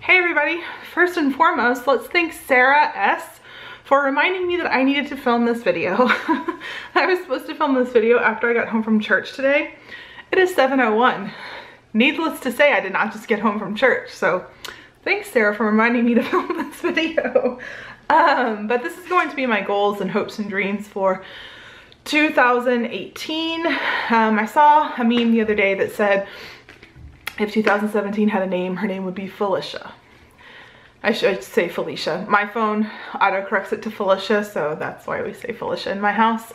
Hey everybody, first and foremost, let's thank Sarah S. for reminding me that I needed to film this video. I was supposed to film this video after I got home from church today. It is 7:01. Needless to say, I did not just get home from church, so thanks Sarah for reminding me to film this video. But this is going to be my goals and hopes and dreams for 2018. I saw a meme the other day that said, if 2017 had a name, her name would be Felicia. I should say Felicia. My phone autocorrects it to Felicia, so that's why we say Felicia in my house.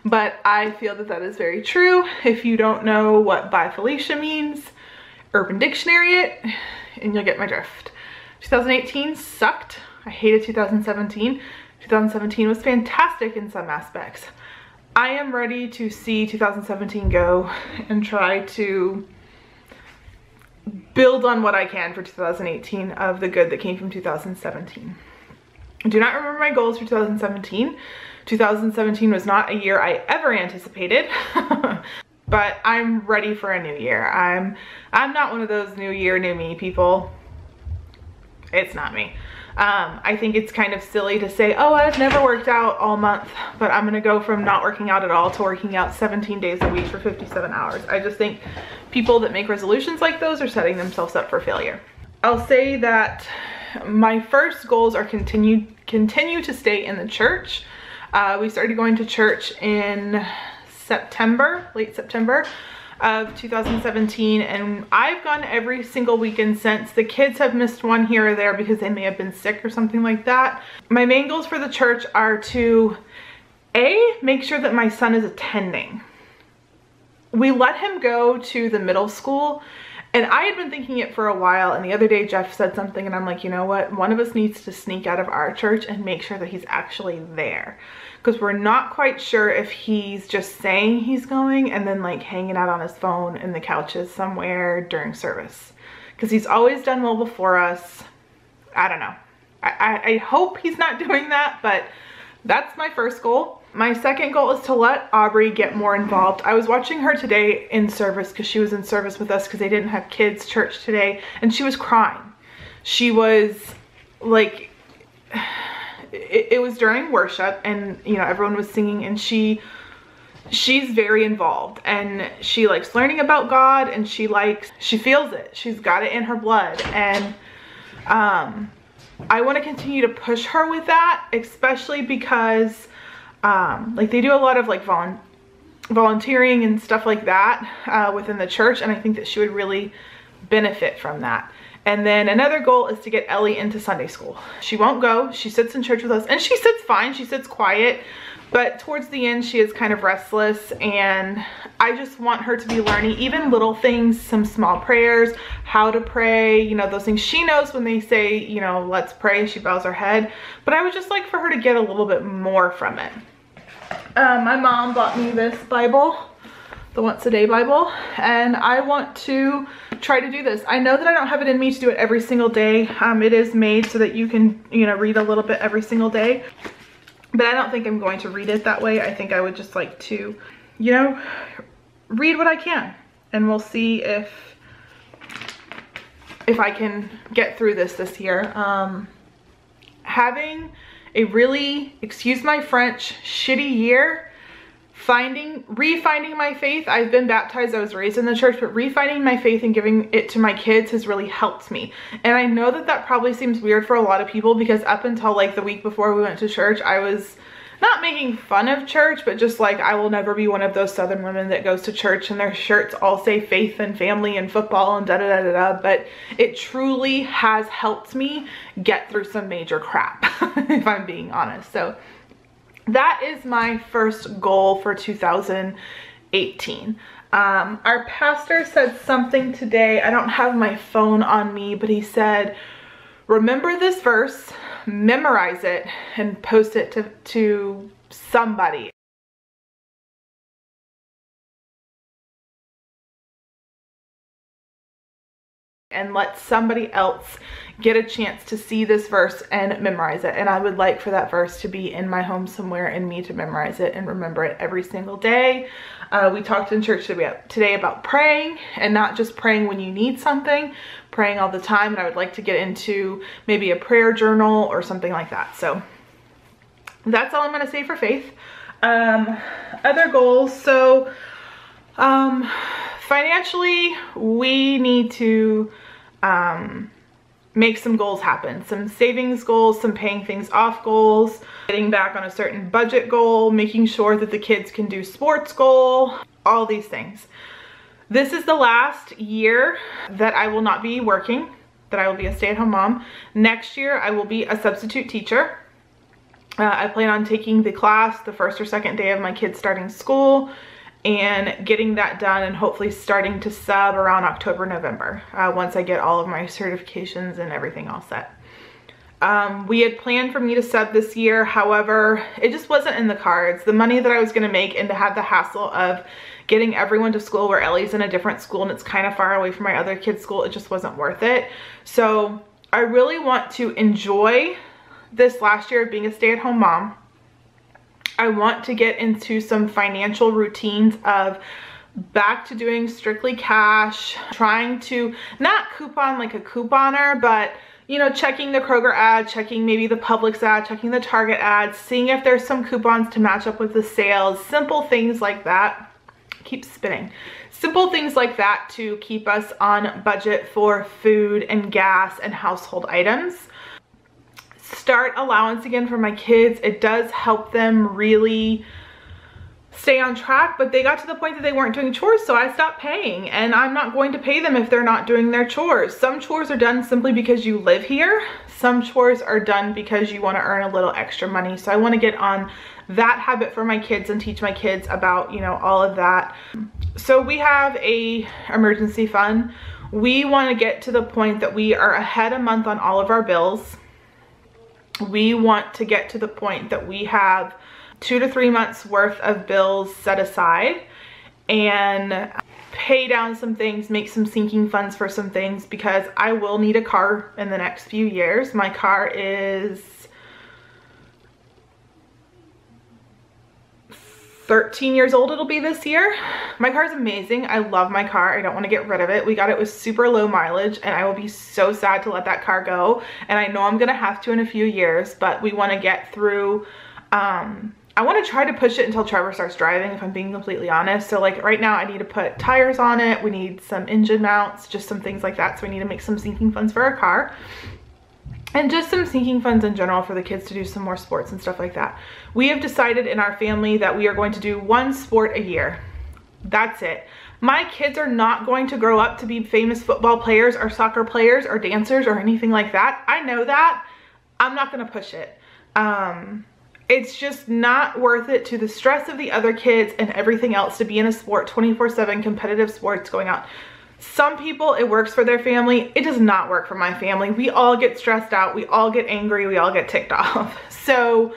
But I feel that that is very true. If you don't know what by Felicia means, Urban Dictionary it, and you'll get my drift. 2018 sucked. I hated 2017. 2017 was fantastic in some aspects. I am ready to see 2017 go and try to build on what I can for 2018 of the good that came from 2017. I do not remember my goals for 2017. 2017 was not a year I ever anticipated, but I'm ready for a new year. I'm not one of those new year, new me people. It's not me. I think it's kind of silly to say, oh, I've never worked out all month, but I'm gonna go from not working out at all to working out 17 days a week for 57 hours. I just think people that make resolutions like those are setting themselves up for failure. I'll say that my first goals are continue to stay in the church. We started going to church in September, late September of 2017, and I've gone every single weekend since. The kids have missed one here or there because they may have been sick or something like that. My main goals for the church are to make sure that my son is attending. We let him go to the middle school, and I had been thinking it for a while, and the other day Jeff said something and I'm like, you know what, one of us needs to sneak out of our church and make sure that he's actually there, because we're not quite sure if he's just saying he's going and then like hanging out on his phone in the couches somewhere during service, because he's always done well before us. I don't know. I hope he's not doing that, but that's my first goal. My second goal is to let Aubrey get more involved. I was watching her today in service, because she was in service with us because they didn't have kids church today, and she was crying. She was like, it was during worship, and you know, everyone was singing, and she's very involved, and she likes learning about God, and she feels it. She's got it in her blood, and I want to continue to push her with that, especially because like they do a lot of like volunteering and stuff like that within the church, and I think that she would really benefit from that. And then another goal is to get Ellie into Sunday school. She won't go. She sits in church with us, and she sits fine. She sits quiet, but towards the end she is kind of restless, and I just want her to be learning even little things, some small prayers, how to pray, you know, those things. She knows when they say, you know, let's pray, she bows her head, but I would just like for her to get a little bit more from it. My mom bought me this Bible, the Once a Day Bible, and I want to try to do this. I know that I don't have it in me to do it every single day. It is made so that you can, you know, read a little bit every single day, but I don't think I'm going to read it that way. I think I would just like to, you know, read what I can, and we'll see if I can get through this year. Having a really, excuse my French, shitty year, refinding my faith. I've been baptized, I was raised in the church, but refinding my faith and giving it to my kids has really helped me. And I know that that probably seems weird for a lot of people, because up until like the week before we went to church, I was not making fun of church, but just like, I will never be one of those Southern women that goes to church and their shirts all say faith and family and football and da-da-da-da-da, but it truly has helped me get through some major crap, if I'm being honest. So that is my first goal for 2018. Our pastor said something today. I don't have my phone on me, but he said, remember this verse, memorize it, and post it to somebody. And let somebody else get a chance to see this verse and memorize it. And I would like for that verse to be in my home somewhere and me to memorize it and remember it every single day. We talked in church today about praying, and not just praying when you need something, praying all the time, and I would like to get into maybe a prayer journal or something like that. So that's all I'm going to say for faith. Other goals. So financially, we need to make some goals happen. Some savings goals, some paying things off goals, getting back on a certain budget goal, making sure that the kids can do sports goal, all these things. This is the last year that I will not be working, that I will be a stay-at-home mom. Next year, I will be a substitute teacher. I plan on taking the class the first or second day of my kids starting school and getting that done, and hopefully starting to sub around October, November, once I get all of my certifications and everything all set. We had planned for me to sub this year. However, it just wasn't in the cards. The money that I was going to make, and to have the hassle of getting everyone to school where Ellie's in a different school and it's kind of far away from my other kids' school, it just wasn't worth it. So I really want to enjoy this last year of being a stay-at-home mom. I want to get into some financial routines of back to doing strictly cash, trying to not coupon like a couponer, but you know, checking the Kroger ad, checking maybe the Publix ad, checking the Target ad, seeing if there's some coupons to match up with the sales, simple things like that. Keep spinning. Simple things like that to keep us on budget for food and gas and household items. Start allowance again for my kids. It does help them really stay on track, but they got to the point that they weren't doing chores, so I stopped paying, and I'm not going to pay them if they're not doing their chores. Some chores are done simply because you live here. Some chores are done because you want to earn a little extra money. So I want to get on that habit for my kids and teach my kids about, you know, all of that. So we have a emergency fund. We want to get to the point that we are ahead a month on all of our bills. We want to get to the point that we have 2 to 3 months worth of bills set aside and pay down some things, make some sinking funds for some things, because I will need a car in the next few years. My car is 13 years old, it'll be this year. My car is amazing. I love my car. I don't want to get rid of it. We got it with super low mileage, and I will be so sad to let that car go. And I know I'm going to have to in a few years, but we want to get through, I want to try to push it until Trevor starts driving, if I'm being completely honest. So like right now I need to put tires on it. We need some engine mounts, just some things like that. So we need to make some sinking funds for our car. And just some sinking funds in general for the kids to do some more sports and stuff like that. We have decided in our family that we are going to do one sport a year. That's it. My kids are not going to grow up to be famous football players or soccer players or dancers or anything like that. I know that. I'm not going to push it. It's just not worth it to the stress of the other kids and everything else to be in a sport 24/7, competitive sports going on. Some people, it works for their family. It does not work for my family. We all get stressed out. We all get angry. We all get ticked off. So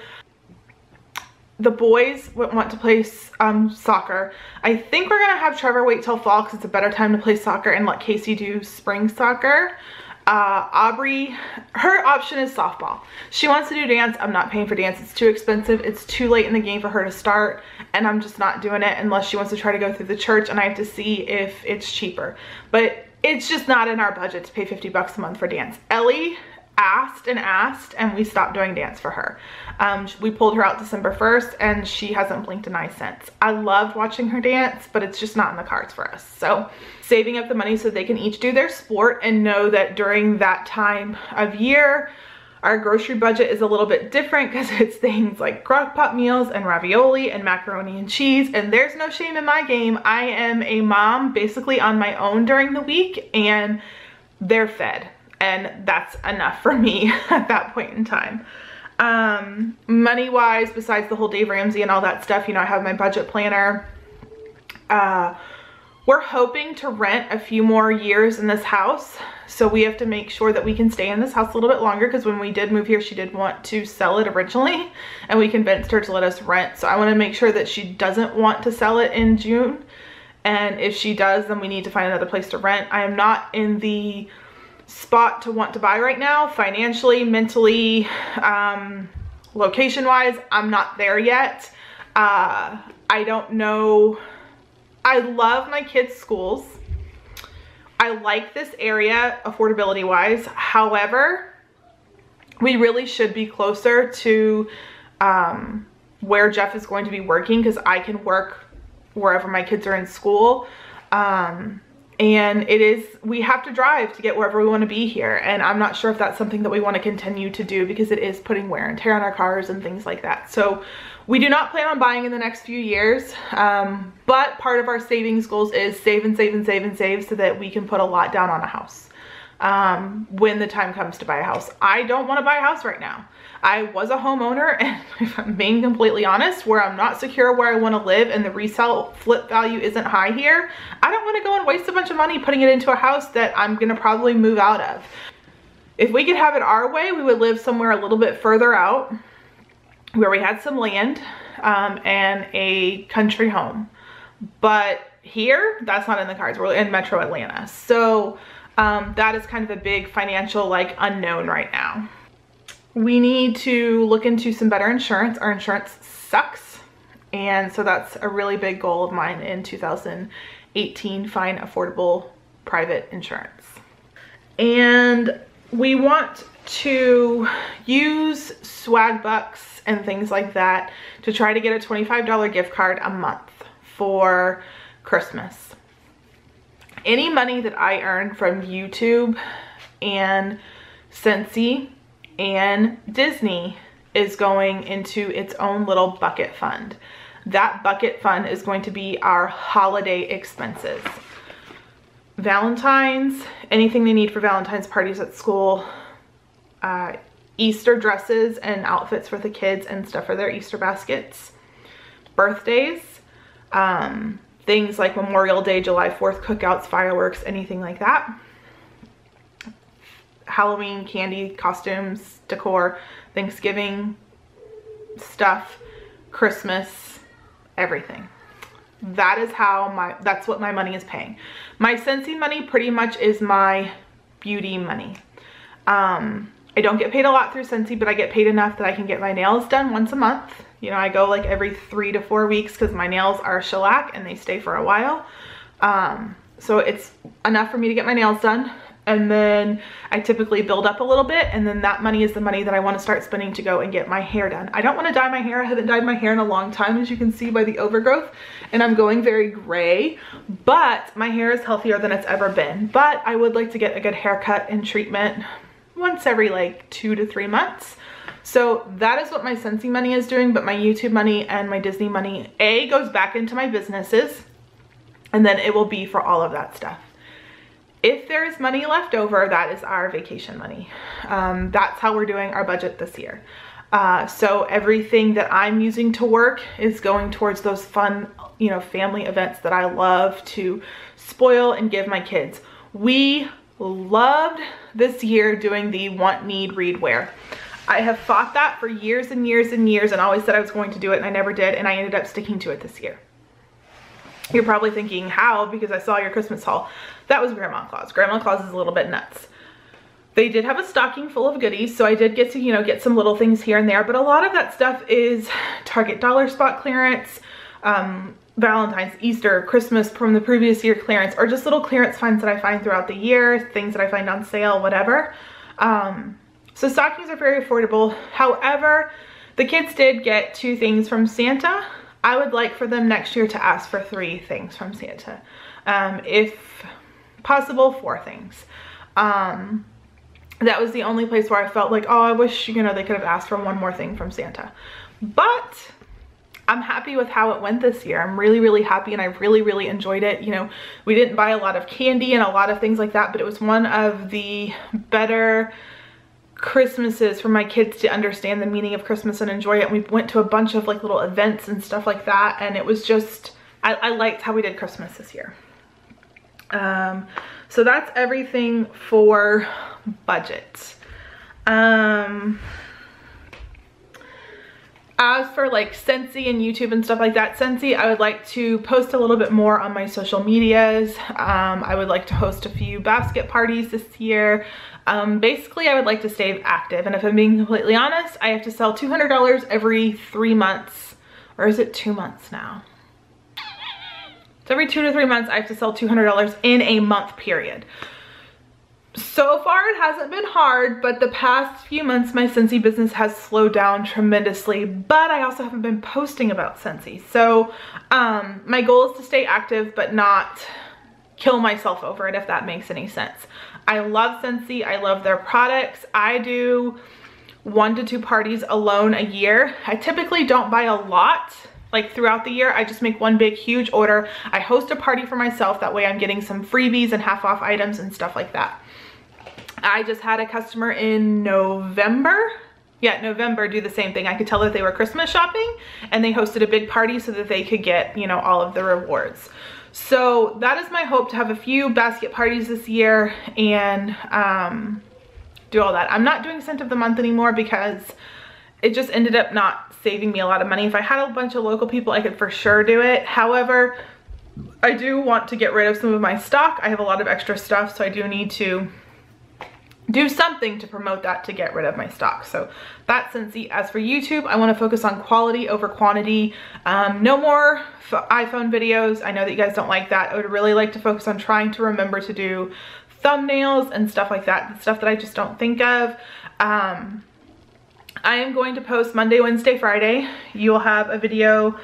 the boys want to play soccer. I think we're going to have Trevor wait till fall because it's a better time to play soccer, and let Casey do spring soccer. Aubrey, her option is softball. She wants to do dance. I'm not paying for dance. It's too expensive. It's too late in the game for her to start, and I'm just not doing it unless she wants to try to go through the church, and I have to see if it's cheaper. But it's just not in our budget to pay 50 bucks a month for dance. Ellie asked and asked, and we stopped doing dance for her. We pulled her out December 1st, and she hasn't blinked an eye since. I loved watching her dance, but it's just not in the cards for us. So saving up the money so they can each do their sport, and know that during that time of year, our grocery budget is a little bit different because it's things like crock pot meals and ravioli and macaroni and cheese, and there's no shame in my game. I am a mom basically on my own during the week, and they're fed. And that's enough for me at that point in time. Money wise, besides the whole Dave Ramsey and all that stuff, you know, I have my budget planner. We're hoping to rent a few more years in this house. So we have to make sure that we can stay in this house a little bit longer, because when we did move here, she did want to sell it originally, and we convinced her to let us rent. So I want to make sure that she doesn't want to sell it in June. And if she does, then we need to find another place to rent. I am not in the spot to want to buy right now, financially, mentally, location wise. I'm not there yet. I don't know. I love my kids' schools. I like this area affordability wise. However, we really should be closer to where Jeff is going to be working, because I can work wherever my kids are in school. And we have to drive to get wherever we want to be here. And I'm not sure if that's something that we want to continue to do, because it is putting wear and tear on our cars and things like that. So we do not plan on buying in the next few years. But part of our savings goals is save and save and save and save so that we can put a lot down on a house when the time comes to buy a house. I don't want to buy a house right now. I was a homeowner, and if I'm being completely honest, where I'm not secure where I want to live and the resale flip value isn't high here, I don't want to go and waste a bunch of money putting it into a house that I'm going to probably move out of. If we could have it our way, we would live somewhere a little bit further out where we had some land and a country home. But here, that's not in the cards. We're in Metro Atlanta. So that is kind of a big financial unknown right now. We need to look into some better insurance. Our insurance sucks. And so that's a really big goal of mine in 2018, find affordable private insurance. And we want to use swag bucks and things like that to try to get a $25 gift card a month for Christmas. Any money that I earn from YouTube and Scentsy and Disney is going into its own little bucket fund. That bucket fund is going to be our holiday expenses. Valentine's, anything they need for Valentine's parties at school, Easter dresses and outfits for the kids and stuff for their Easter baskets, birthdays, things like Memorial Day, July 4th cookouts, fireworks, anything like that. Halloween, candy, costumes, decor, Thanksgiving stuff, Christmas, everything. That is how that's what my money is paying. My Scentsy money pretty much is my beauty money. I don't get paid a lot through Scentsy, but I get paid enough that I can get my nails done once a month. You know, I go like every 3 to 4 weeks because my nails are shellac and they stay for a while. So it's enough for me to get my nails done. And then I typically build up a little bit, and then that money is the money that I want to start spending to go and get my hair done. I don't want to dye my hair. I haven't dyed my hair in a long time, as you can see by the overgrowth, and I'm going very gray, but my hair is healthier than it's ever been. But I would like to get a good haircut and treatment once every like 2 to 3 months. So that is what my Scentsy money is doing, but my YouTube money and my Disney money, A, goes back into my businesses, and then it will be for all of that stuff. If there is money left over, that is our vacation money. That's how we're doing our budget this year. So everything that I'm using to work is going towards those fun, you know, family events that I love to spoil and give my kids. We loved this year doing the want, need, read, wear. I have fought that for years and years and years and always said I was going to do it, and I never did, and I ended up sticking to it this year. You're probably thinking, how? Because I saw your Christmas haul. That was Grandma Claus. Grandma Claus is a little bit nuts. They did have a stocking full of goodies, so I did get to, you know, get some little things here and there, but a lot of that stuff is Target dollar spot clearance, Valentine's, Easter, Christmas from the previous year clearance, or just little clearance finds that I find throughout the year, things that I find on sale, whatever. So stockings are very affordable. However, the kids did get 2 things from Santa. I would like for them next year to ask for 3 things from Santa. If possible, 4 things. That was the only place where I felt like, oh, I wish, you know, they could have asked for 1 more thing from Santa. But I'm happy with how it went this year. I'm really, really happy, and I really, really enjoyed it. You know, we didn't buy a lot of candy and a lot of things like that, but it was one of the better Christmases for my kids to understand the meaning of Christmas and enjoy it. And we went to a bunch of like little events and stuff like that, and it was just, I liked how we did Christmas this year. So that's everything for budget. As for like Scentsy and YouTube and stuff like that, Scentsy, I would like to post a little bit more on my social medias. I would like to host a few basket parties this year. Basically, I would like to stay active, and if I'm being completely honest, I have to sell $200 every 3 months, or is it 2 months now? So every 2 to 3 months I have to sell $200 in a month period. So far it hasn't been hard, but the past few months my Scentsy business has slowed down tremendously, but I also haven't been posting about Scentsy. So my goal is to stay active but not kill myself over it, if that makes any sense. I love Scentsy, I love their products. I do 1 to 2 parties alone a year. I typically don't buy a lot like throughout the year. I just make one big huge order. I host a party for myself, that way I'm getting some freebies and half off items and stuff like that. I just had a customer in November do the same thing. I could tell that they were Christmas shopping and they hosted a big party so that they could get, you know, all of the rewards. So that is my hope, to have a few basket parties this year and do all that. I'm not doing scent of the month anymore because it just ended up not saving me a lot of money. If I had a bunch of local people, I could for sure do it. However, I do want to get rid of some of my stock. I have a lot of extra stuff, so I do need to do something to promote that to get rid of my stock. So that's Scentsy. As for YouTube, I want to focus on quality over quantity. No more iPhone videos. I know that you guys don't like that. I would really like to focus on trying to remember to do thumbnails and stuff like that, stuff that I just don't think of. I am going to post Monday, Wednesday, Friday. You will have a video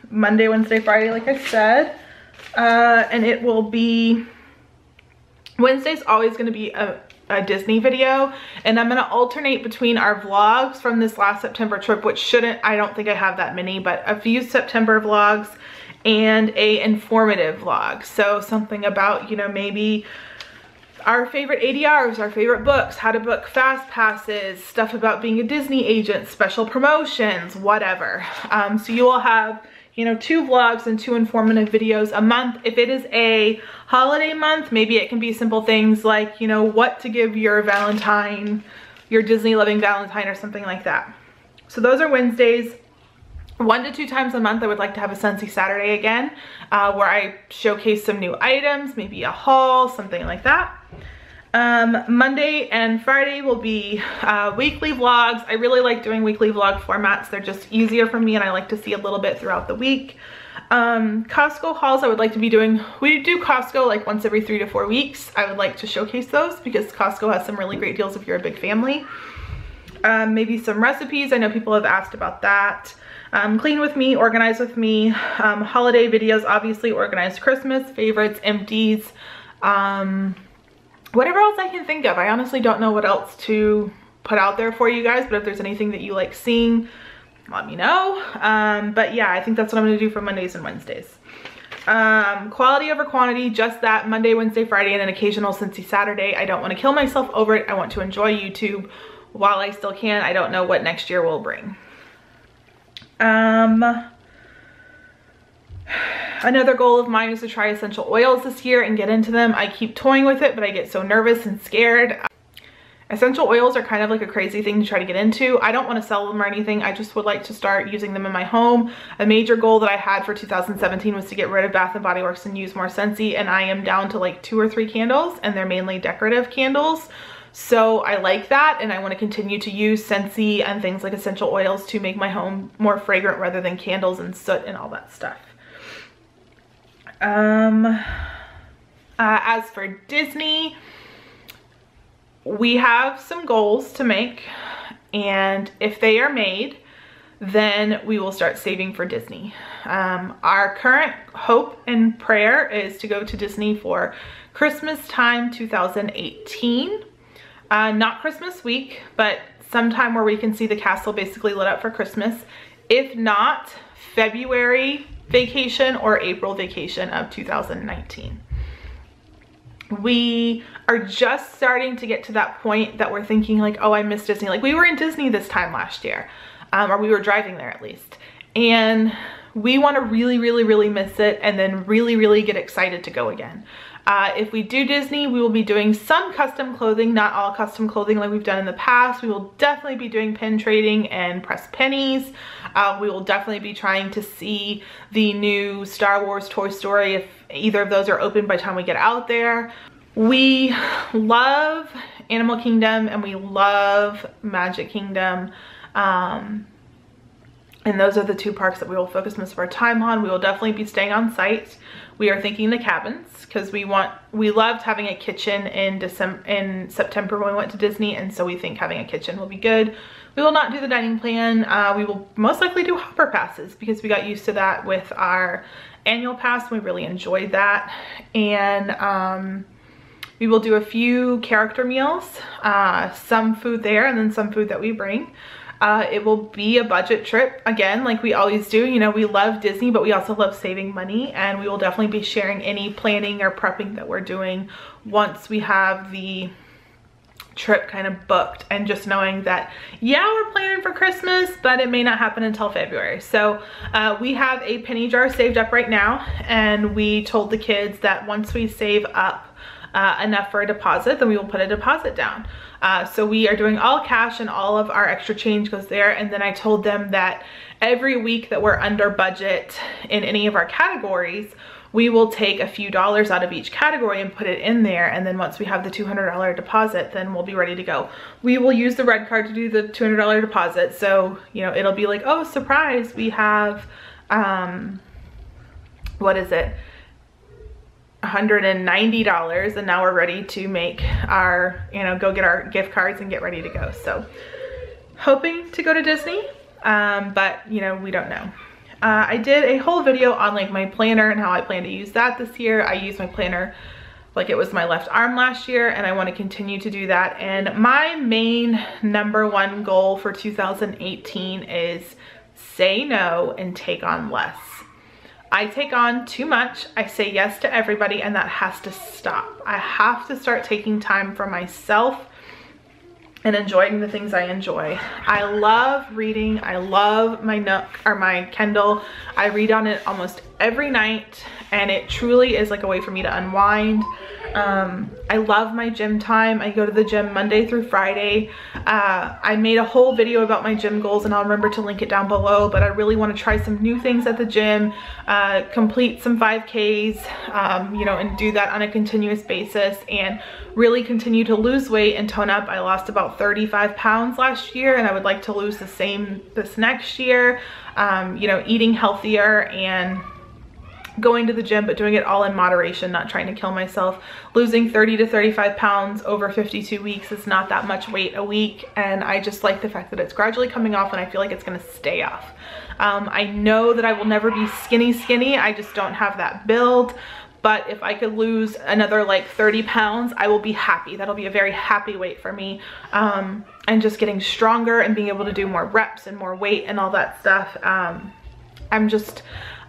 Monday, Wednesday, Friday, like I said, and it will be, Wednesday's always going to be a Disney video, and I'm going to alternate between our vlogs from this last September trip, which I don't think I have that many, but a few September vlogs and a informative vlog. So something about, you know, maybe our favorite ADRs, our favorite books, how to book fast passes, stuff about being a Disney agent, special promotions, whatever. So you will have, you know, 2 vlogs and 2 informative videos a month. If it is a holiday month, maybe it can be simple things like, you know, what to give your Valentine, your Disney loving Valentine, or something like that. So those are Wednesdays. 1 to 2 times a month I would like to have a Scentsy Saturday again, where I showcase some new items, maybe a haul, something like that. Monday and Friday will be weekly vlogs. I really like doing weekly vlog formats. They're just easier for me and I like to see a little bit throughout the week. Costco hauls I would like to be doing. We do Costco like once every 3 to 4 weeks. I would like to showcase those because Costco has some really great deals if you're a big family. Maybe some recipes. I know people have asked about that. Clean with me, organize with me, holiday videos, obviously organized Christmas, favorites, empties, whatever else I can think of. I honestly don't know what else to put out there for you guys, but if there's anything that you like seeing, let me know. But yeah, I think that's what I'm gonna do for Mondays and Wednesdays. Quality over quantity, just that Monday, Wednesday, Friday, and an occasional Scentsy Saturday. I don't want to kill myself over it. I want to enjoy YouTube while I still can. I don't know what next year will bring. Another goal of mine is to try essential oils this year and get into them. I keep toying with it, but I get so nervous and scared. Essential oils are kind of like a crazy thing to try to get into. I don't want to sell them or anything. I just would like to start using them in my home. A major goal that I had for 2017 was to get rid of Bath & Body Works and use more Scentsy, and I am down to like 2 or 3 candles, and they're mainly decorative candles. So I like that, and I want to continue to use Scentsy and things like essential oils to make my home more fragrant rather than candles and soot and all that stuff. As for Disney, we have some goals to make, and if they are made, then we will start saving for Disney. Our current hope and prayer is to go to Disney for Christmas time 2018. Not Christmas week, but sometime where we can see the castle basically lit up for Christmas. If not, February vacation or April vacation of 2019. We are just starting to get to that point that we're thinking like, oh, I miss Disney. Like we were in Disney this time last year, or we were driving there at least. And we want to really, really, really miss it and then really, really get excited to go again. If we do Disney, we will be doing some custom clothing, not all custom clothing like we've done in the past. We will definitely be doing pin trading and press pennies. We will definitely be trying to see the new Star Wars, Toy Story, if either of those are open by the time we get out there. We love Animal Kingdom and we love Magic Kingdom. And those are the two parks that we will focus most of our time on. We will definitely be staying on site. We are thinking the cabins because we loved having a kitchen in September when we went to Disney, and so we think having a kitchen will be good. We will not do the dining plan. We will most likely do hopper passes because we got used to that with our annual pass. We really enjoyed that. And we will do a few character meals, some food there and then some food that we bring. It will be a budget trip again, like we always do. You know, we love Disney, but we also love saving money, and we will definitely be sharing any planning or prepping that we're doing once we have the trip kind of booked, and just knowing that, yeah, we're planning for Christmas, but it may not happen until February. So we have a penny jar saved up right now, and we told the kids that once we save up enough for a deposit, then we will put a deposit down. So we are doing all cash, and all of our extra change goes there. And then I told them that every week that we're under budget in any of our categories, we will take a few dollars out of each category and put it in there. And then once we have the $200 deposit, then we'll be ready to go. We will use the red card to do the $200 deposit. So, you know, it'll be like, oh, surprise, we have, what is it? $190, and now we're ready to make our, you know, go get our gift cards and get ready to go. So hoping to go to Disney, but you know, we don't know. I did a whole video on like my planner and how I plan to use that this year. I used my planner like it was my left arm last year, and I want to continue to do that. And my main #1 goal for 2018 is say no and take on less. I take on too much. I say yes to everybody, and that has to stop. I have to start taking time for myself and enjoying the things I enjoy. I love reading. I love my Nook or my Kindle. I read on it almost every night, and it truly is like a way for me to unwind. I love my gym time. I go to the gym Monday through Friday. I made a whole video about my gym goals, and I'll remember to link it down below, but I really want to try some new things at the gym, complete some 5Ks, you know, and do that on a continuous basis, and really continue to lose weight and tone up. I lost about 35 pounds last year, and I would like to lose the same this next year. You know, eating healthier and going to the gym, but doing it all in moderation, not trying to kill myself. Losing 30 to 35 pounds over 52 weeks is not that much weight a week, and I just like the fact that it's gradually coming off, and I feel like it's gonna stay off. I know that I will never be skinny, I just don't have that build, but if I could lose another like 30 pounds, I will be happy. That'll be a very happy weight for me. And just getting stronger and being able to do more reps and more weight and all that stuff.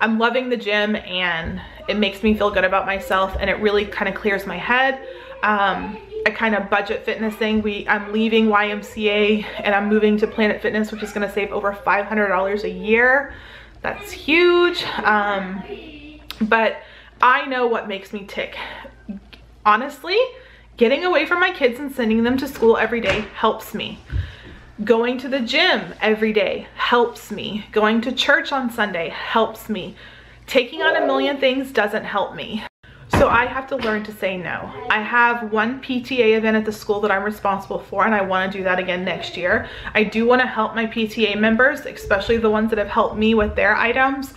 I'm loving the gym, and it makes me feel good about myself, and it really kind of clears my head. I kind of budget fitness thing. I'm leaving YMCA and I'm moving to Planet Fitness, which is going to save over $500 a year. That's huge. But I know what makes me tick. Honestly, getting away from my kids and sending them to school every day helps me. Going to the gym every day helps me. Going to church on Sunday helps me. Taking on a million things doesn't help me. So I have to learn to say no. I have one PTA event at the school that I'm responsible for, and I want to do that again next year. I do want to help my PTA members, especially the ones that have helped me with their items.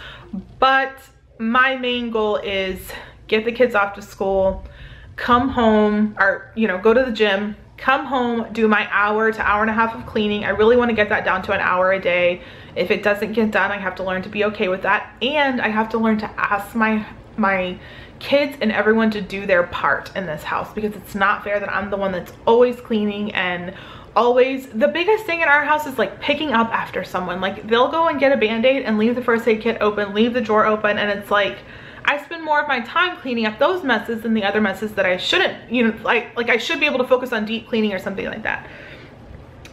But my main goal is get the kids off to school, come home, or, you know, go to the gym, come home, do my hour to hour and a half of cleaning. I really want to get that down to an hour a day. If it doesn't get done, I have to learn to be okay with that. And I have to learn to ask my kids and everyone to do their part in this house, because it's not fair that I'm the one that's always cleaning and always. The biggest thing in our house is like picking up after someone. Like they'll go and get a Band-Aid and leave the first aid kit open, leave the drawer open, and it's like I spend more of my time cleaning up those messes than the other messes that I shouldn't, you know, like I should be able to focus on deep cleaning or something like that.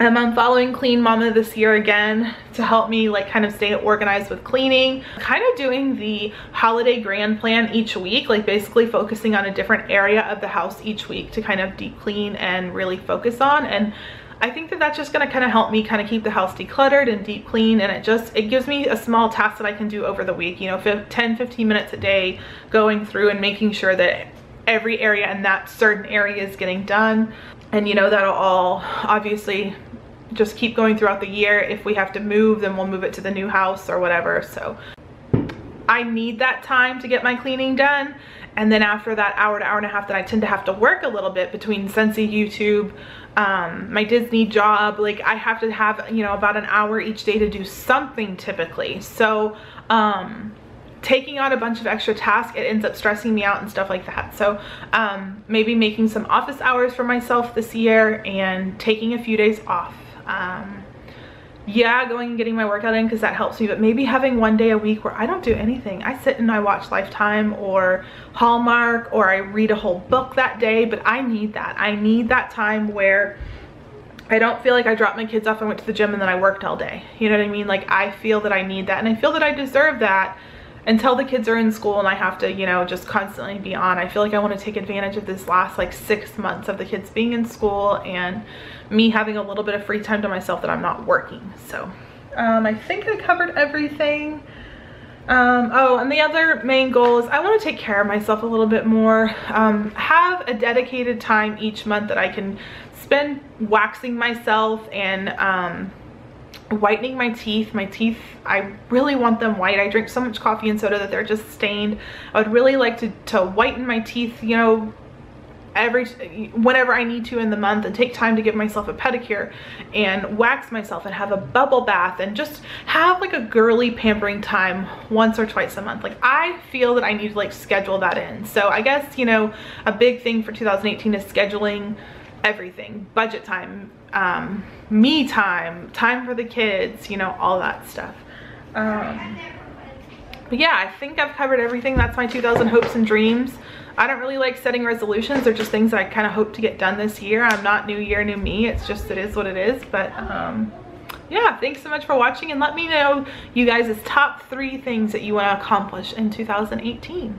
I'm following Clean Mama this year again to help me like kind of stay organized with cleaning. Kind of doing the holiday grand plan each week, like basically focusing on a different area of the house each week to kind of deep clean and really focus on. And I think that that's just going to kind of help me kind of keep the house decluttered and deep clean, and it gives me a small task that I can do over the week, you know, 10-15 minutes a day going through and making sure that every area in that certain area is getting done. And you know, that'll all obviously just keep going throughout the year. If we have to move, then we'll move it to the new house or whatever. So I need that time to get my cleaning done. And then after that hour to hour and a half that I tend to have to work a little bit between Scentsy, YouTube, my Disney job, like I have to have, you know, about an hour each day to do something typically. So taking on a bunch of extra tasks, it ends up stressing me out and stuff like that. So maybe making some office hours for myself this year and taking a few days off. Yeah, going and getting my workout in because that helps me, but maybe having one day a week where I don't do anything. I sit and I watch Lifetime or Hallmark, or I read a whole book that day, but I need that. I need that time where I don't feel like I dropped my kids off and went to the gym and then I worked all day. You know what I mean? Like I feel that I need that, and I feel that I deserve that until the kids are in school and I have to, you know, just constantly be on. I feel like I want to take advantage of this last like 6 months of the kids being in school and me having a little bit of free time to myself that I'm not working. So I think I covered everything. Oh, and the other main goal is I want to take care of myself a little bit more. Have a dedicated time each month that I can spend waxing myself and whitening my teeth. My teeth, I really want them white. I drink so much coffee and soda that they're just stained. I would really like to whiten my teeth, you know, whenever I need to in the month, and take time to give myself a pedicure and wax myself and have a bubble bath and just have like a girly pampering time once or twice a month. Like I feel that I need to like schedule that in. So I guess, you know, a big thing for 2018 is scheduling everything. Budget time, me time, time for the kids, you know, all that stuff. But yeah, I think I've covered everything. That's my 2000 hopes and dreams. I don't really like setting resolutions. They're just things that I kind of hope to get done this year. I'm not new year, new me. It's just, it is what it is. But yeah, thanks so much for watching, and let me know you guys' top 3 things that you want to accomplish in 2018.